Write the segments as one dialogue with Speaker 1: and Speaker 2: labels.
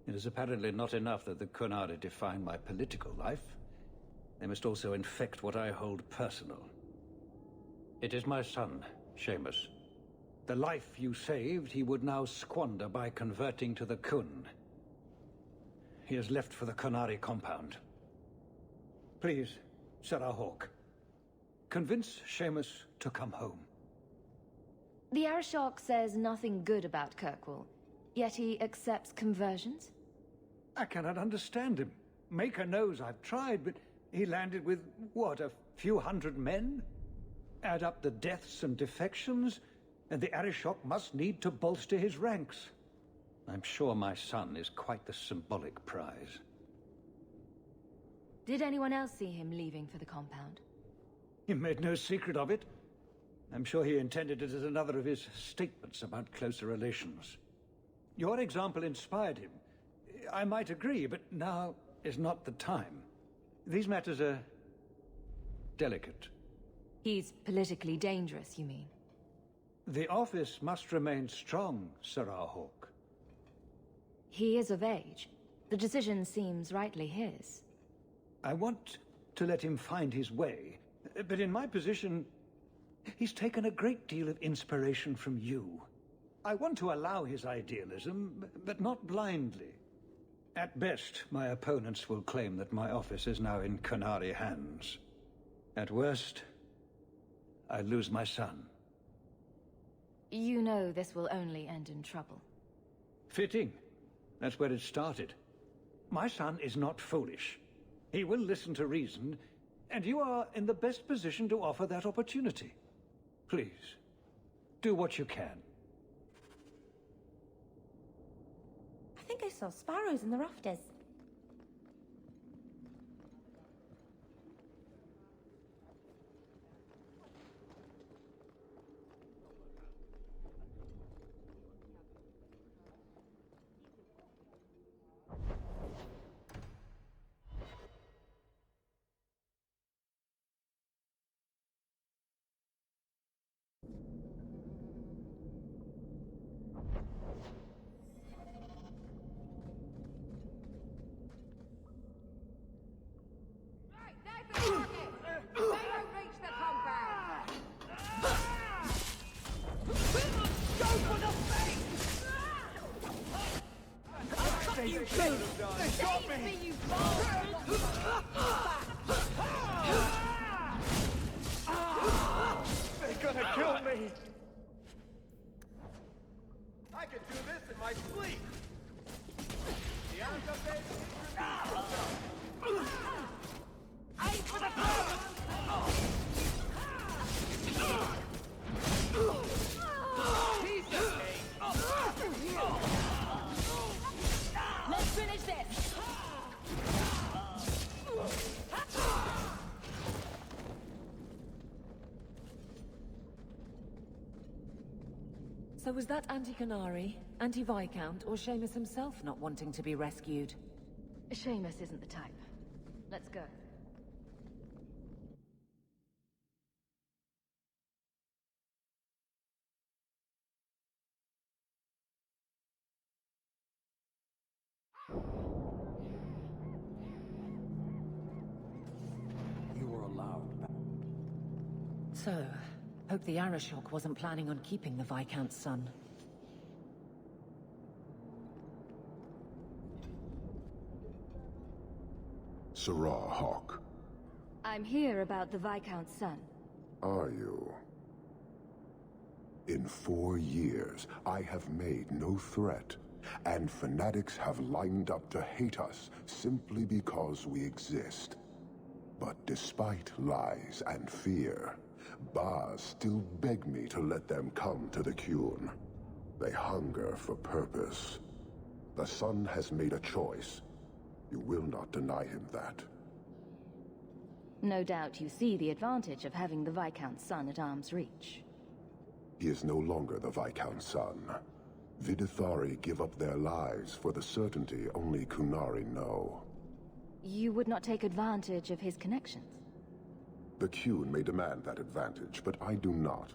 Speaker 1: It is apparently not enough that the Qunari define my political life. They must also infect what I hold personal. It is my son, Seamus. The life you saved, he would now squander by converting to the Khun. He has left for the Qunari compound. Please, Serah Hawke, convince Seamus to come home.
Speaker 2: The Arishok says nothing good about Kirkwall, yet he accepts conversions?
Speaker 1: I cannot understand him. Maker knows I've tried, but he landed with, what, a few hundred men? Add up the deaths and defections, and the Arishok must need to bolster his ranks. I'm sure my son is quite the symbolic prize.
Speaker 2: Did anyone else see him leaving for the compound?
Speaker 1: He made no secret of it. I'm sure he intended it as another of his statements about closer relations. Your example inspired him. I might agree, but now is not the time. These matters are delicate.
Speaker 2: He's politically dangerous, you mean?
Speaker 1: The office must remain strong, Serah Hawke.
Speaker 2: He is of age. The decision seems rightly his.
Speaker 1: I want to let him find his way, but in my position, he's taken a great deal of inspiration from you. I want to allow his idealism, but not blindly. At best, my opponents will claim that my office is now in Qunari hands. At worst, I lose my son.
Speaker 2: You know this will only end in trouble.
Speaker 1: Fitting. That's where it started. My son is not foolish. He will listen to reason, and you are in the best position to offer that opportunity. Please, do what you can.
Speaker 3: I think I saw sparrows in the rafters.
Speaker 4: I could do this in my sleep! Aim for the
Speaker 2: Let's finish this!
Speaker 5: So was that anti-Qunari, anti-Viscount, or Seamus himself not wanting to be rescued?
Speaker 2: Seamus isn't the type. Let's go.
Speaker 6: You were allowed back.
Speaker 5: So, hope the Arishok wasn't planning on keeping the Viscount's son.
Speaker 7: Serah Hawke.
Speaker 2: I'm here about the Viscount's son.
Speaker 7: Are you? In 4 years, I have made no threat, and fanatics have lined up to hate us simply because we exist. But despite lies and fear, Baz still beg me to let them come to the Qun. They hunger for purpose. The son has made a choice. You will not deny him that.
Speaker 2: No doubt you see the advantage of having the Viscount's son at arm's reach.
Speaker 7: He is no longer the Viscount's son. Vidithari give up their lives for the certainty only Qunari know.
Speaker 2: You would not take advantage of his connections?
Speaker 7: The Qun may demand that advantage, but I do not.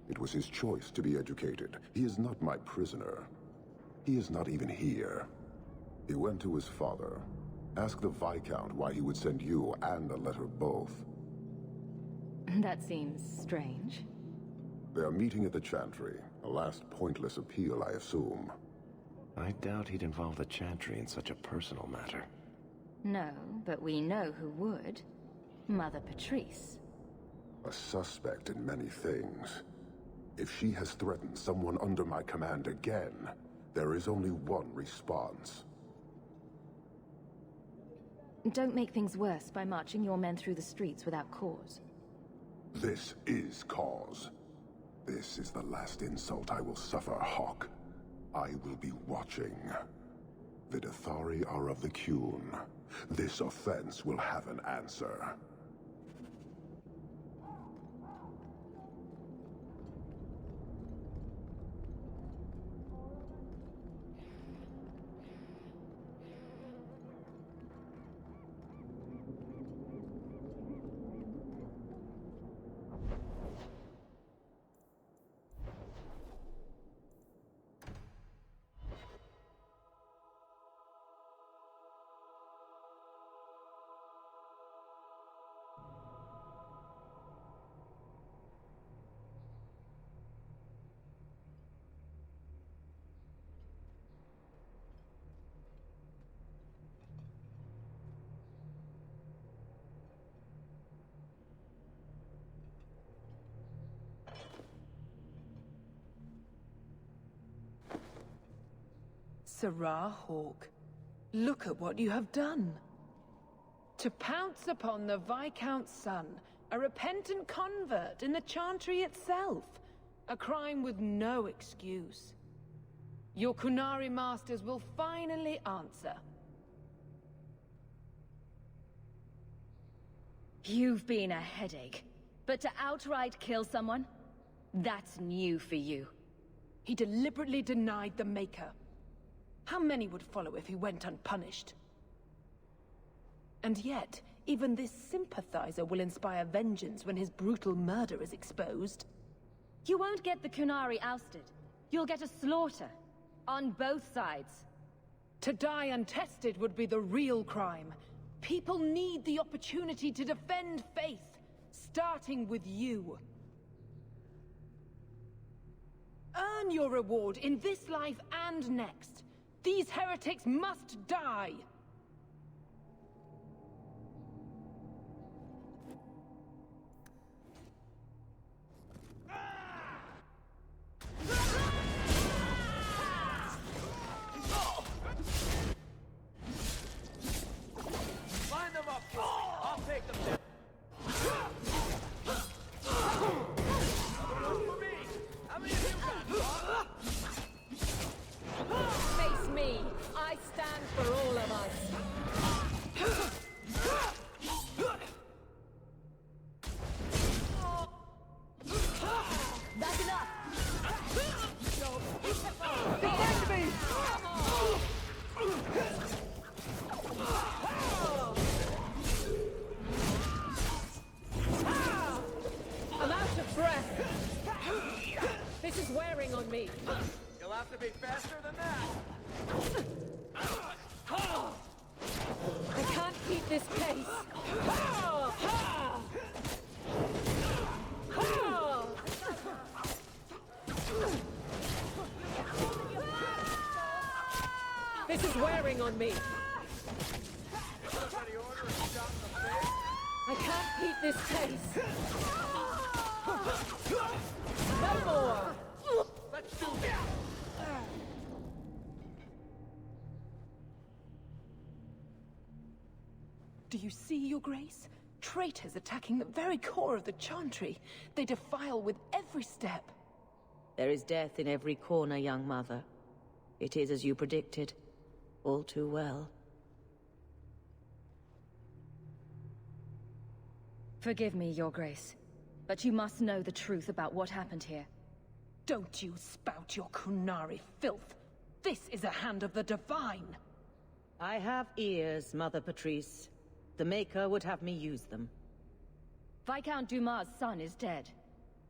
Speaker 7: It was his choice to be educated. He is not my prisoner. He is not even here. He went to his father. Ask the Viscount why he would send you and a letter both.
Speaker 2: That seems strange.
Speaker 7: They are meeting at the Chantry. A last pointless appeal, I assume.
Speaker 6: I doubt he'd involve the Chantry in such a personal matter.
Speaker 2: No, but we know who would. Mother Patrice.
Speaker 7: A suspect in many things. If she has threatened someone under my command again, there is only one response.
Speaker 2: Don't make things worse by marching your men through the streets without cause.
Speaker 7: This is cause. This is the last insult I will suffer, Hawk. I will be watching. The Dethari are of the Qun. This offense will have an answer.
Speaker 8: Serah Hawke, look at what you have done. To pounce upon the Viscount's son, a repentant convert in the Chantry itself, a crime with no excuse. Your Qunari masters will finally answer.
Speaker 2: You've been a headache, but to outright kill someone? That's new for you.
Speaker 8: He deliberately denied the Maker. How many would follow if he went unpunished? And yet, even this sympathizer will inspire vengeance when his brutal murder is exposed.
Speaker 2: You won't get the Qunari ousted. You'll get a slaughter. On both sides.
Speaker 8: To die untested would be the real crime. People need the opportunity to defend faith, starting with you. Earn your reward in this life and next. These heretics must die!
Speaker 4: Line them up, Gilly. I'll take them down. Another one for me. How many of you got?
Speaker 5: Face me! I stand for all of us!
Speaker 2: That's enough!
Speaker 8: Defend me!
Speaker 5: I'm out of breath! This is wearing on me!
Speaker 4: You'll have to be faster than that.
Speaker 5: I can't keep this pace! This is wearing on me!
Speaker 4: Somebody order a shot in the face.
Speaker 5: I can't keep this pace! No more!
Speaker 4: Let's do this.
Speaker 8: Do you see, Your Grace? Traitors attacking the very core of the Chantry. They defile with every step.
Speaker 3: There is death in every corner, young mother. It is as you predicted. All too well.
Speaker 2: Forgive me, Your Grace, but you must know the truth about what happened here.
Speaker 8: Don't you spout your Qunari filth. This is a hand of the Divine.
Speaker 3: I have ears, Mother Patrice. The Maker would have me use them.
Speaker 2: Viscount Dumas' son is dead.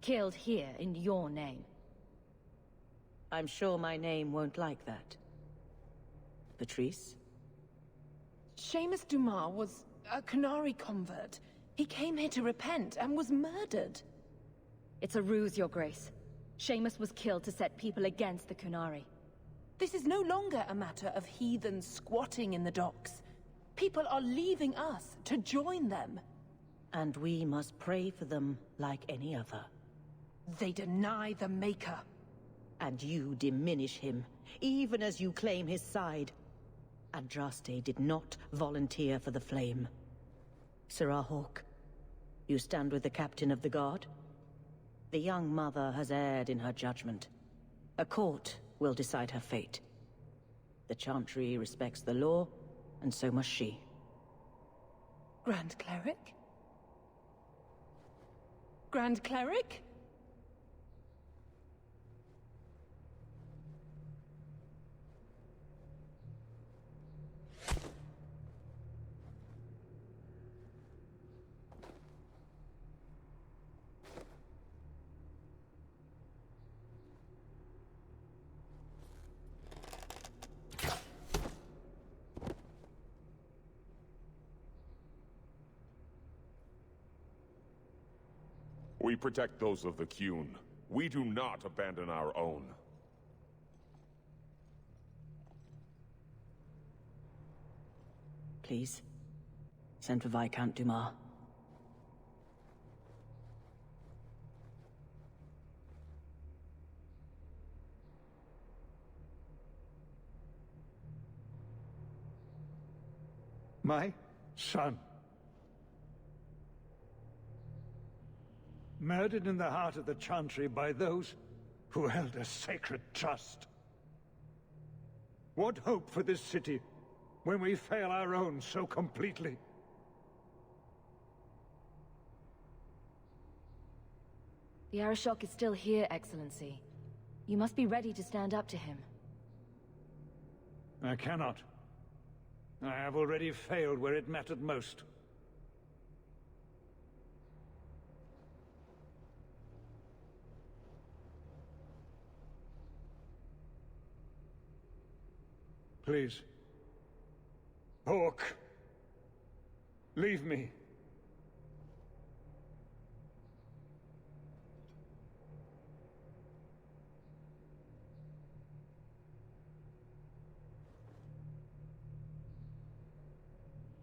Speaker 2: Killed here in your name.
Speaker 3: I'm sure my name won't like that. Patrice?
Speaker 8: Seamus Dumas was a Qunari convert. He came here to repent and was murdered.
Speaker 2: It's a ruse, Your Grace. Seamus was killed to set people against the Qunari.
Speaker 8: This is no longer a matter of heathens squatting in the docks. People are leaving us to join them.
Speaker 3: And we must pray for them like any other.
Speaker 8: They deny the Maker.
Speaker 3: And you diminish him, even as you claim his side. Andraste did not volunteer for the flame. Serah Hawke, you stand with the captain of the guard? The young mother has erred in her judgment. A court will decide her fate. The Chantry respects the law, and so must she.
Speaker 8: Grand Cleric? Grand Cleric?
Speaker 9: We protect those of the Qun. We do not abandon our own.
Speaker 3: Please, send for Viscount Dumas.
Speaker 1: My son. Murdered in the heart of the Chantry by those who held a sacred trust. What hope for this city when we fail our own so completely?
Speaker 2: The Arishok is still here, Excellency. You must be ready to stand up to him.
Speaker 1: I cannot. I have already failed where it mattered most. Please. Hawke. Leave me.